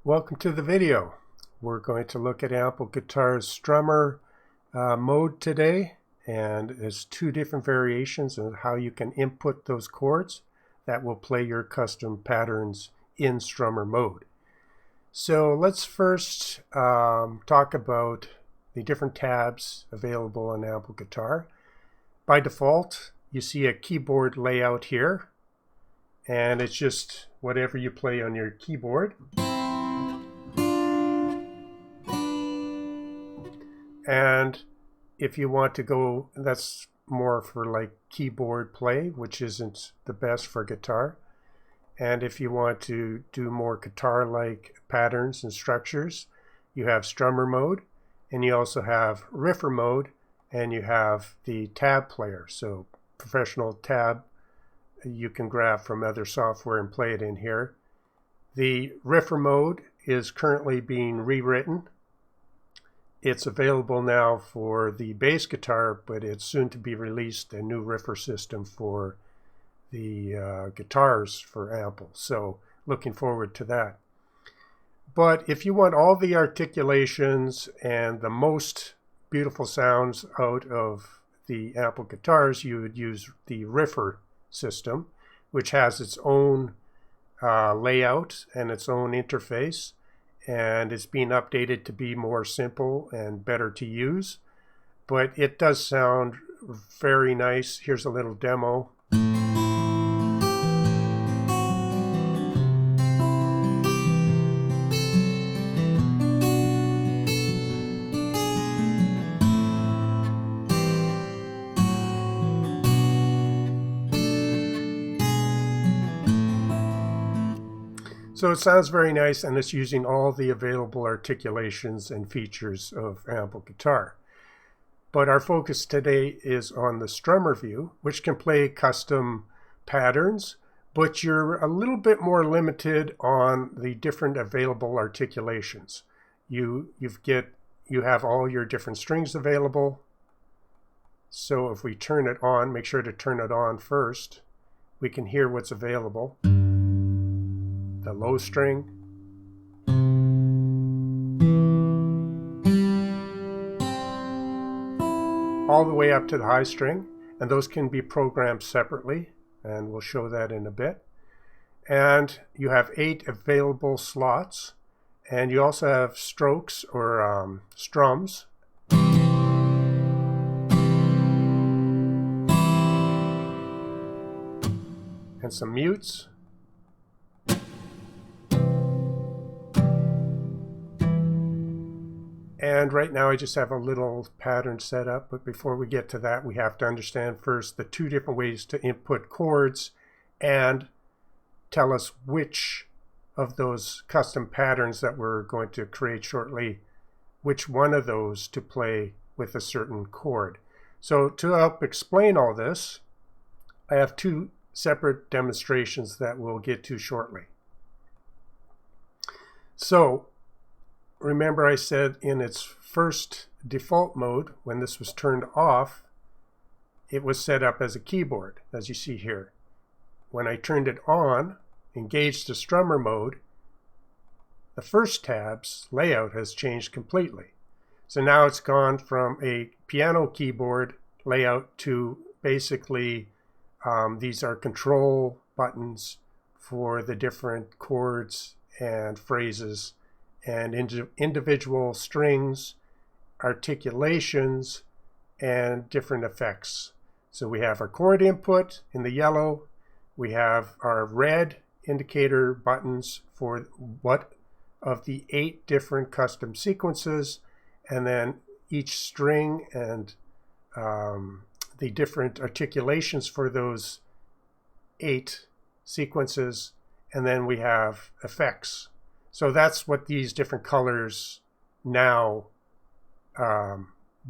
Welcome to the video. We're going to look at Ample Guitar's Strummer mode today, and there's two different variations of how you can input those chords that will play your custom patterns in Strummer mode. So let's first talk about the different tabs available on Ample Guitar. By default, you see a keyboard layout here, and it's just whatever you play on your keyboard. And if you want to go, that's more for like keyboard play, which isn't the best for guitar. And if you want to do more guitar-like patterns and structures, you have Strummer mode, and you also have Riffer mode, and you have the tab player. So professional tab, you can grab from other software and play it in here. The Riffer mode is currently being rewritten. It's available now for the bass guitar, but it's soon to be released a new Riffer system for the guitars for Ample. So looking forward to that. But if you want all the articulations and the most beautiful sounds out of the Ample guitars, you would use the Riffer system, which has its own layout and its own interface. And it's being updated to be more simple and better to use, but it does sound very nice. Here's a little demo. So it sounds very nice, and it's using all the available articulations and features of Ample Guitar. But our focus today is on the Strummer view, which can play custom patterns, but you're a little bit more limited on the different available articulations. You have all your different strings available. So if we turn it on, make sure to turn it on first, we can hear what's available. The low string, all the way up to the high string, and those can be programmed separately, and we'll show that in a bit. And you have 8 available slots, and you also have strokes or strums. And some mutes. And right now I just have a little pattern set up, but before we get to that, we have to understand first the two different ways to input chords and tell us which of those custom patterns that we're going to create shortly, which one of those to play with a certain chord. So to help explain all this, I have 2 separate demonstrations that we'll get to shortly. So remember I said in its first default mode, when this was turned off, it was set up as a keyboard, as you see here. When I turned it on, engaged the Strummer mode, the first tab's layout has changed completely. So now it's gone from a piano keyboard layout to basically these are control buttons for the different chords and phrases and individual strings, articulations, and different effects. So we have our chord input in the yellow, we have our red indicator buttons for what of the 8 different custom sequences, and then each string and the different articulations for those 8 sequences, and then we have effects. So that's what these different colors now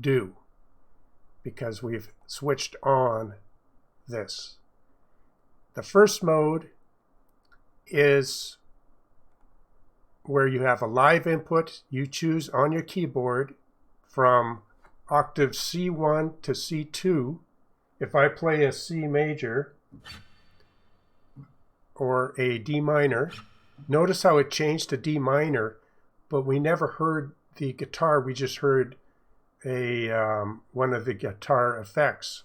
do, because we've switched on this. The first mode is where you have a live input. You choose on your keyboard from octave C1 to C2. If I play a C major or a D minor, Notice how it changed to D minor, but we never heard the guitar. We just heard one of the guitar effects.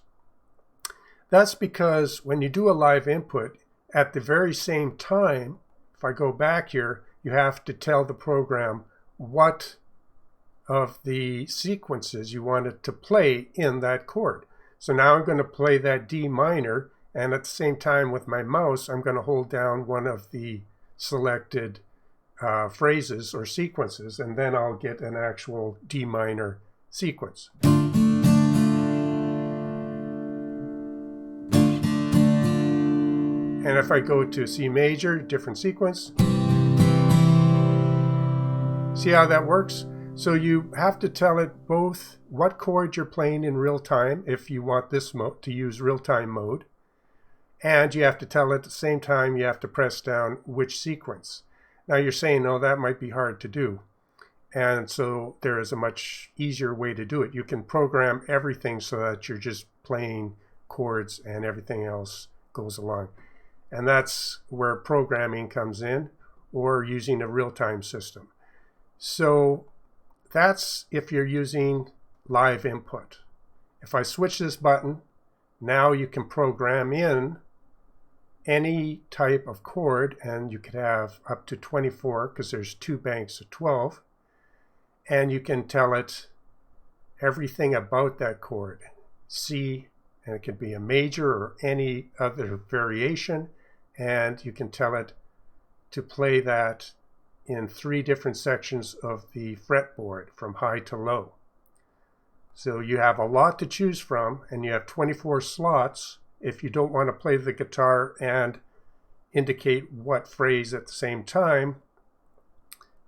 That's because when you do a live input, at the very same time, if I go back here, you have to tell the program what of the sequences you want it to play in that chord. So now I'm going to play that D minor, and at the same time with my mouse, I'm going to hold down one of the selected phrases or sequences, and then I'll get an actual D minor sequence. And if I go to C major, different sequence. See how that works? So you have to tell it both what chord you're playing in real time if you want this mode to use real-time mode, and you have to tell it at the same time you have to press down which sequence. Now you're saying, oh, that might be hard to do. And so there is a much easier way to do it. You can program everything so that you're just playing chords and everything else goes along. And that's where programming comes in, or using a real-time system. So that's if you're using live input. If I switch this button, now you can program in any type of chord, and you could have up to 24 because there's 2 banks of 12, and you can tell it everything about that chord. C, and it could be a major or any other variation, and you can tell it to play that in 3 different sections of the fretboard from high to low. So you have a lot to choose from, and you have 24 slots if you don't want to play the guitar and indicate what phrase at the same time.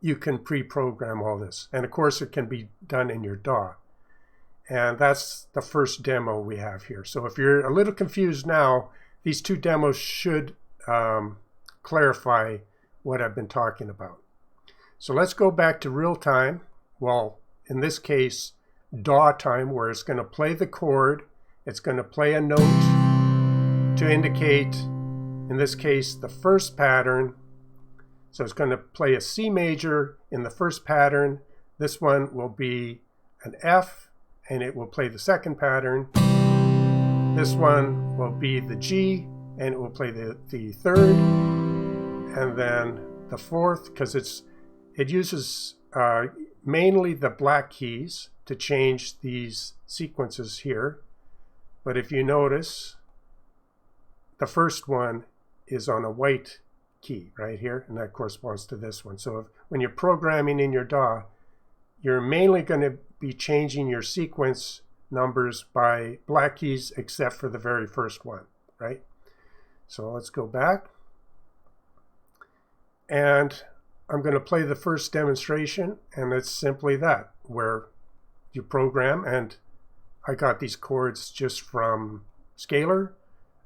You can pre-program all this, and of course it can be done in your DAW. And that's the first demo we have here. So if you're a little confused now, these 2 demos should clarify what I've been talking about. So let's go back to real time. Well, in this case, DAW time, where it's going to play the chord, it's going to play a note to indicate, in this case, the first pattern. So it's going to play a C major in the first pattern. This one will be an F, and it will play the second pattern. This one will be the G, and it will play the third, and then the fourth, because it uses mainly the black keys to change these sequences here. But if you notice, the first one is on a white key right here, and that corresponds to this one. So when you're programming in your DAW, you're mainly going to be changing your sequence numbers by black keys, except for the very first one, right? So let's go back. And I'm going to play the first demonstration, and it's simply that, where you program, and I got these chords just from scalar.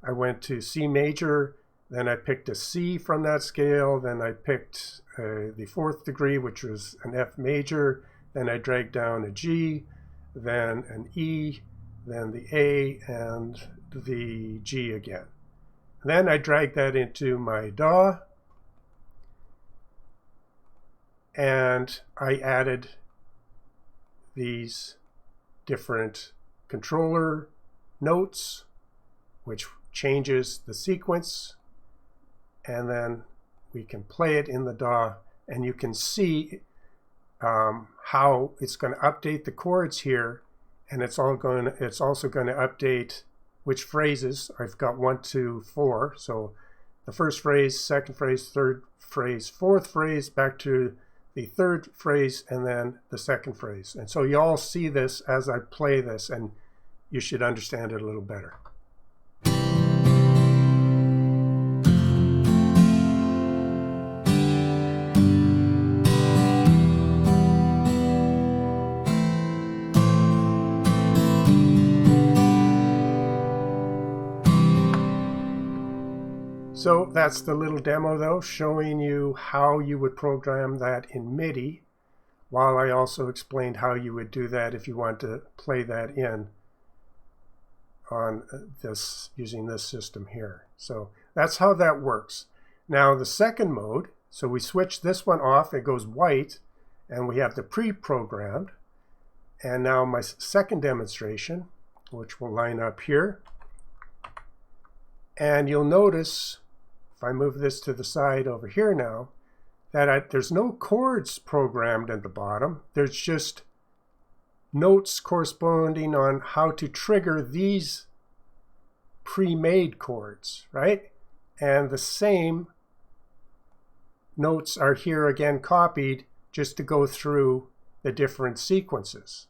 I went to C major, then I picked a C from that scale, then I picked the 4th degree, which was an F major, then I dragged down a G, then an E, then the A, and the G again. Then I dragged that into my DAW, and I added these different controller notes, which changes the sequence, and then we can play it in the DAW, and you can see how it's going to update the chords here, and it's also going to update which phrases. I've got 1, 2, 4, so the first phrase, second phrase, third phrase, fourth phrase, back to the third phrase, and then the second phrase. And so you all see this as I play this, and you should understand it a little better. So that's the little demo, though, showing you how you would program that in MIDI, while I also explained how you would do that if you want to play that in on this, using this system here. So that's how that works. Now the second mode So we switch this one off, it goes white, and we have the pre-programmed. And now my second demonstration, which will line up here. And you'll notice, if I move this to the side over here now, that there's no chords programmed at the bottom. There's just notes corresponding on how to trigger these pre-made chords, right? And the same notes are here again copied just to go through the different sequences.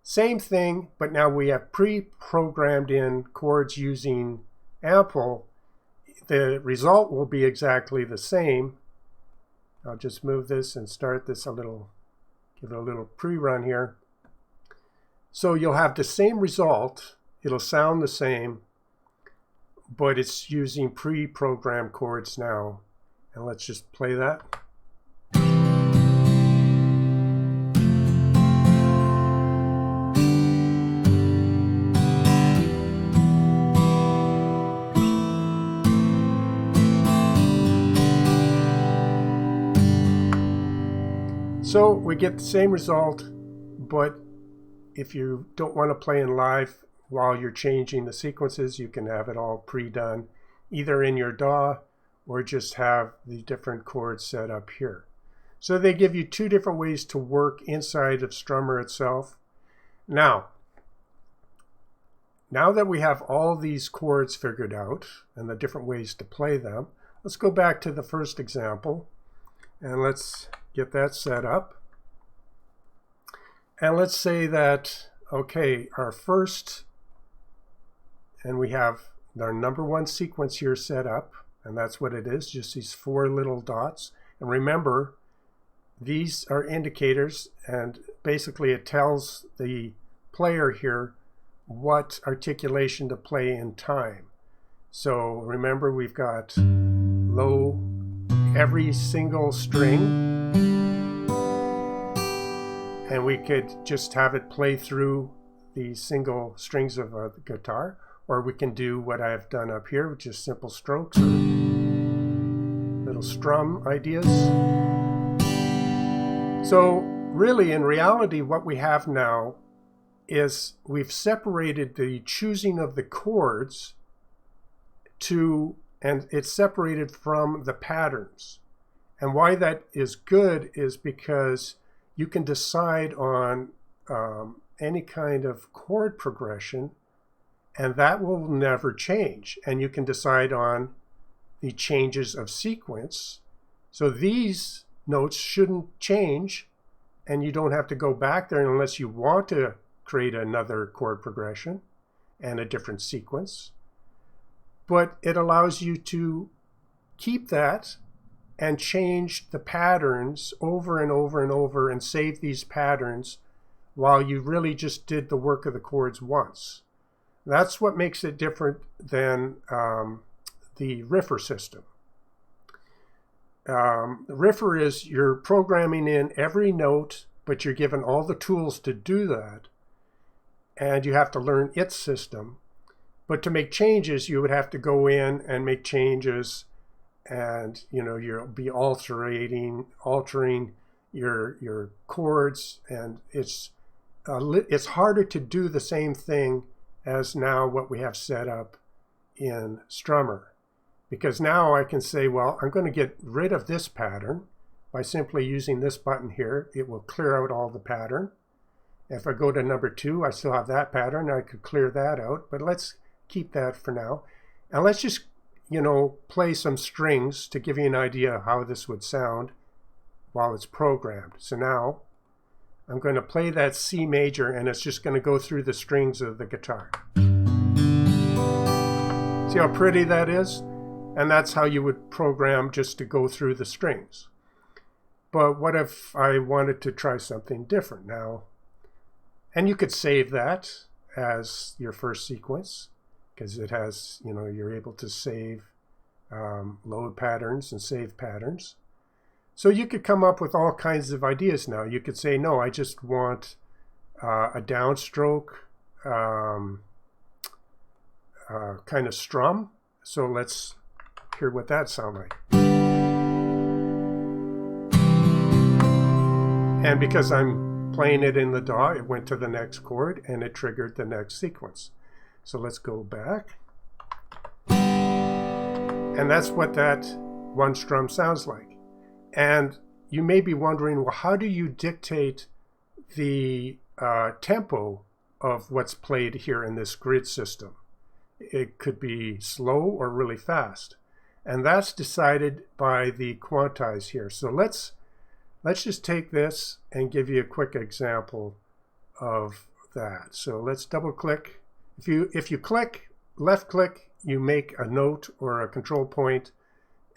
Same thing, but now we have pre-programmed in chords using Ample. The result will be exactly the same. I'll just move this and start this a little, give it a little pre-run here. So you'll have the same result. It'll sound the same, but it's using pre-programmed chords now. And let's just play that. So we get the same result, but if you don't want to play in live while you're changing the sequences, you can have it all pre-done, either in your DAW or just have the different chords set up here. So they give you two different ways to work inside of Strummer itself. Now that we have all these chords figured out and the different ways to play them, let's go back to the first example and let's get that set up. And let's say that, okay, our first, and we have our number one sequence here set up, and that's what it is, just these four little dots. And remember, these are indicators, and basically it tells the player here what articulation to play in time. So remember, we've got low every single string, and we could just have it play through the single strings of the guitar, or we can do what I've done up here, which is simple strokes or little strum ideas. So really, in reality, what we have now is we've separated the choosing of the chords and it's separated from the patterns. And why that is good is because you can decide on any kind of chord progression, and that will never change. And you can decide on the changes of sequence. So these notes shouldn't change, and you don't have to go back there unless you want to create another chord progression and a different sequence. But it allows you to keep that and change the patterns over and over and over and save these patterns while you really just did the work of the chords once. That's what makes it different than the riffer system. Riffer is you're programming in every note, but you're given all the tools to do that, and you have to learn its system. But to make changes, you would have to go in and make changes, and you'll be altering your chords, and it's harder to do the same thing as now what we have set up in Strummer. Because now I can say, well, I'm going to get rid of this pattern by simply using this button here. It will clear out all the pattern. If I go to number 2, I still have that pattern. I could clear that out, but let's keep that for now. And let's just, play some strings to give you an idea of how this would sound while it's programmed. So now I'm going to play that C major, and it's just going to go through the strings of the guitar. See how pretty that is? And that's how you would program just to go through the strings. But what if I wanted to try something different now? And you could save that as your first sequence, because it has, you're able to save load patterns and save patterns. So you could come up with all kinds of ideas now. You could say, no, I just want a downstroke kind of strum. So let's hear what that sounds like. And because I'm playing it in the DAW, it went to the next chord and it triggered the next sequence. So let's go back. And that's what that one strum sounds like. And you may be wondering, well, how do you dictate the tempo of what's played here in this grid system? It could be slow or really fast. And that's decided by the quantize here. So let's just take this and give you a quick example of that. So let's double click. If you click, left click, you make a note or a control point,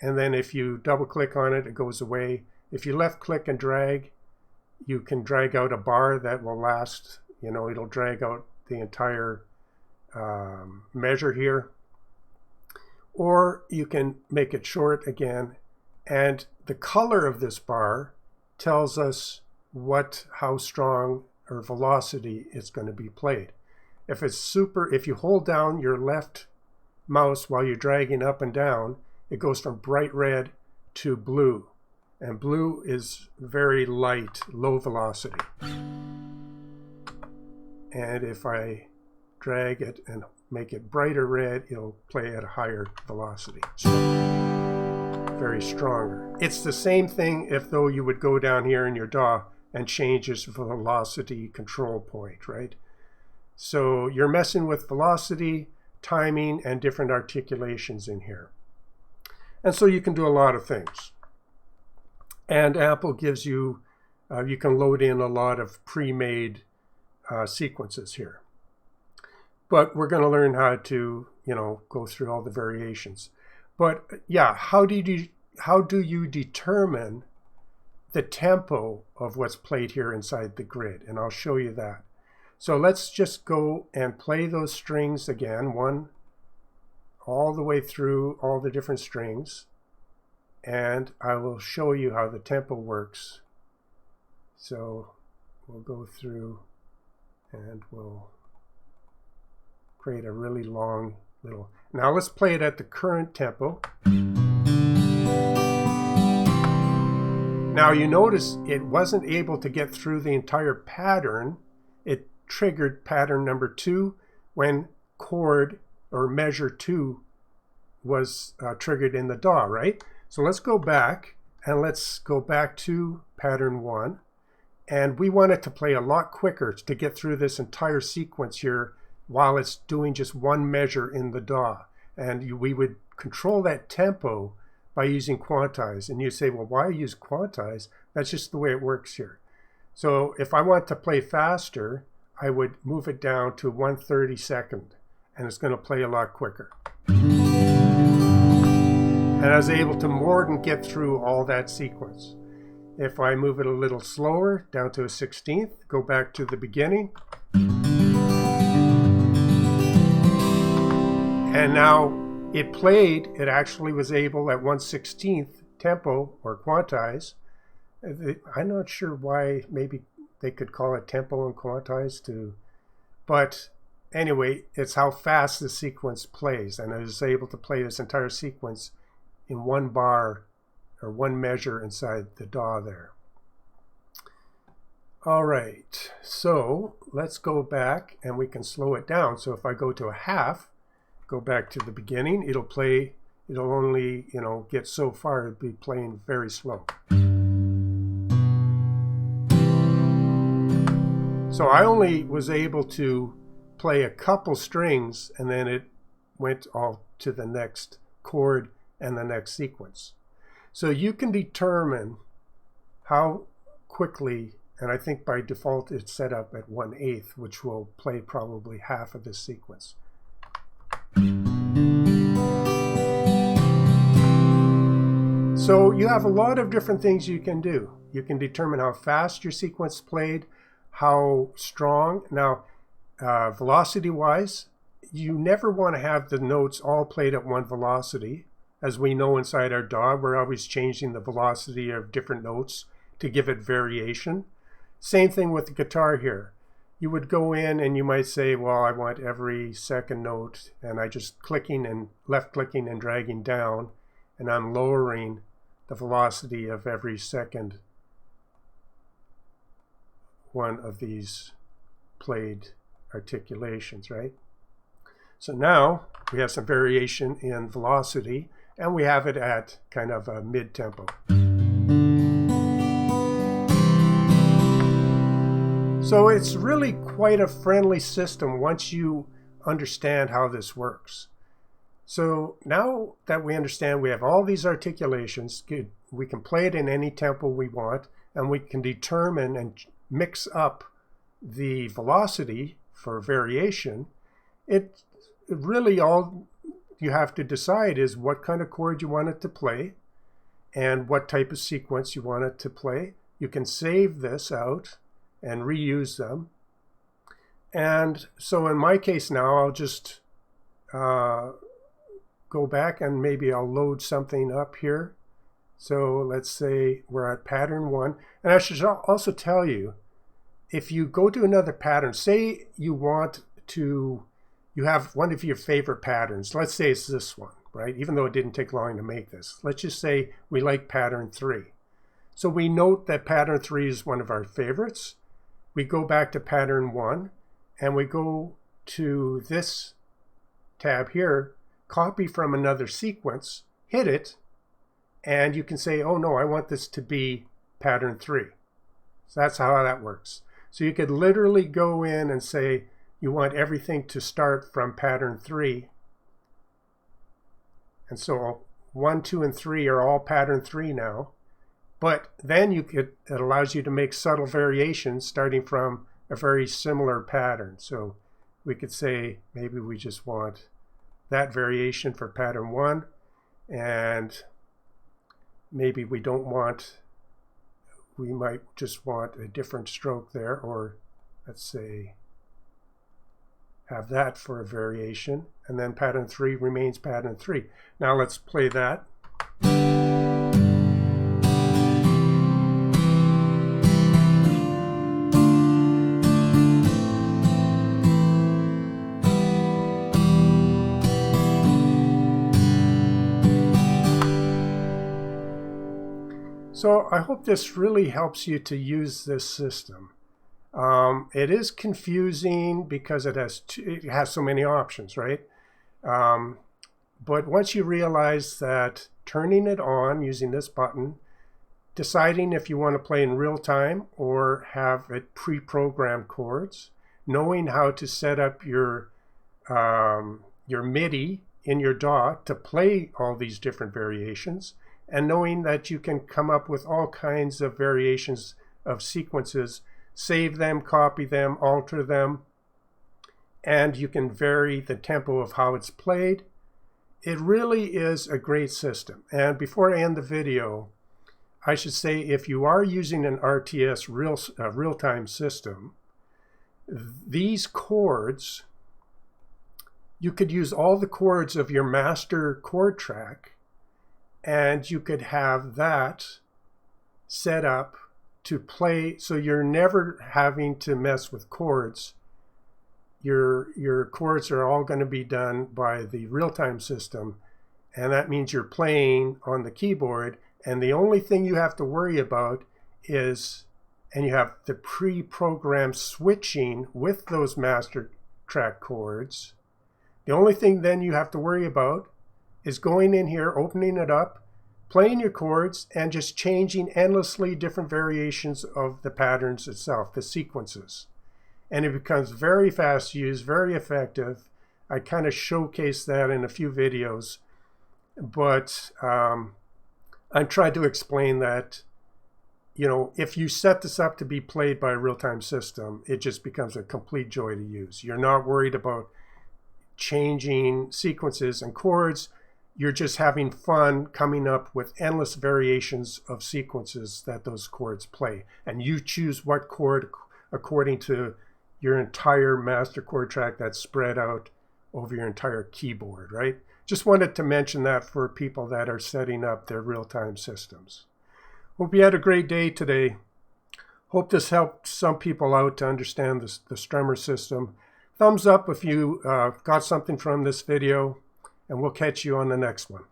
and then if you double click on it, it goes away. If you left click and drag, you can drag out a bar that will last, it'll drag out the entire measure here. Or you can make it short again, and the color of this bar tells us how strong or velocity it's going to be played. If you hold down your left mouse while you're dragging up and down, it goes from bright red to blue. And blue is very light, low velocity. And if I drag it and make it brighter red, it'll play at a higher velocity. So very stronger. It's the same thing if though you would go down here in your DAW and change its velocity control point, right? So you're messing with velocity, timing, and different articulations in here. And so you can do a lot of things. And Apple gives you, you can load in a lot of pre-made sequences here. But we're going to learn how to, go through all the variations. But yeah, how do you determine the tempo of what's played here inside the grid? And I'll show you that. So let's just go and play those strings again, all the way through all the different strings. And I will show you how the tempo works. So we'll go through and we'll create a really long little... Now let's play it at the current tempo. Now you notice it wasn't able to get through the entire pattern. It triggered pattern number 2 when chord or measure 2 was triggered in the DAW, right? So let's go back and let's go back to pattern 1. And we want it to play a lot quicker to get through this entire sequence here while it's doing just one measure in the DAW. And we would control that tempo by using quantize. And you say, well, why use quantize? That's just the way it works here. So if I want to play faster, I would move it down to 1/32, and it's going to play a lot quicker. And I was able to more than get through all that sequence. If I move it a little slower, down to a 16th, go back to the beginning. And now it played, it actually was able at 1/16th tempo or quantize. I'm not sure why, maybe they could call it tempo and quantize too. But anyway, it's how fast the sequence plays. And I was able to play this entire sequence in one bar or one measure inside the DAW there. All right, so let's go back and we can slow it down. So if I go to a half, go back to the beginning, it'll only, get so far, it'll be playing very slow. So I only was able to play a couple strings and then it went all to the next chord and the next sequence. So you can determine how quickly, and I think by default it's set up at 1/8, which will play probably half of this sequence. So you have a lot of different things you can do. You can determine how fast your sequence played, how strong. Now, velocity-wise, you never want to have the notes all played at one velocity. As we know inside our DAW, we're always changing the velocity of different notes to give it variation. Same thing with the guitar here. You would go in and you might say, well, I want every second note, and I just clicking and left clicking and dragging down, and I'm lowering the velocity of every second one of these played articulations, right? So now we have some variation in velocity, and we have it at kind of a mid-tempo. So it's really quite a friendly system once you understand how this works. So now that we understand we have all these articulations, we can play it in any tempo we want, and we can determine and mix up the velocity for variation. It really all you have to decide is what kind of chord you want it to play and what type of sequence you want it to play. You can save this out and reuse them. And so in my case now, I'll just go back and maybe I'll load something up here. So let's say we're at pattern 1. And I should also tell you, if you go to another pattern, say you have one of your favorite patterns. Let's say it's this one, right? Even though it didn't take long to make this. Let's just say we like pattern 3. So we note that pattern 3 is one of our favorites. We go back to pattern 1 and we go to this tab here, copy from another sequence, hit it, and you can say, oh no, I want this to be pattern 3. So that's how that works. So you could literally go in and say you want everything to start from pattern 3. And so 1, 2, and 3 are all pattern 3 now. But then it allows you to make subtle variations starting from a very similar pattern. So we could say maybe we just want that variation for pattern 1, and maybe we might just want a different stroke there, or let's say have that for a variation, and then pattern 3 remains pattern 3. Now let's play that. So I hope this really helps you to use this system. It is confusing because it has so many options, right? But once you realize that turning it on using this button, deciding if you want to play in real time or have it pre-programmed chords, knowing how to set up your MIDI in your DAW to play all these different variations, and knowing that you can come up with all kinds of variations of sequences, save them, copy them, alter them, and you can vary the tempo of how it's played. It really is a great system. And before I end the video, I should say if you are using an RTS real-time system, these chords, you could use all the chords of your master chord track, and you could have that set up to play, so you're never having to mess with chords. Your chords are all going to be done by the real-time system, and that means you're playing on the keyboard, and the only thing you have to worry about is, and you have the pre-programmed switching with those master track chords. The only thing then you have to worry about is going in here, opening it up, playing your chords, and just changing endlessly different variations of the patterns itself, the sequences. And it becomes very fast to use, very effective. I kind of showcase that in a few videos, but I'm trying to explain that, you know, if you set this up to be played by a real-time system, it just becomes a complete joy to use. You're not worried about changing sequences and chords. You're just having fun coming up with endless variations of sequences that those chords play. And you choose what chord according to your entire master chord track that's spread out over your entire keyboard, right? Just wanted to mention that for people that are setting up their real-time systems. Hope you had a great day today. Hope this helped some people out to understand the Strummer system. Thumbs up if you got something from this video, and we'll catch you on the next one.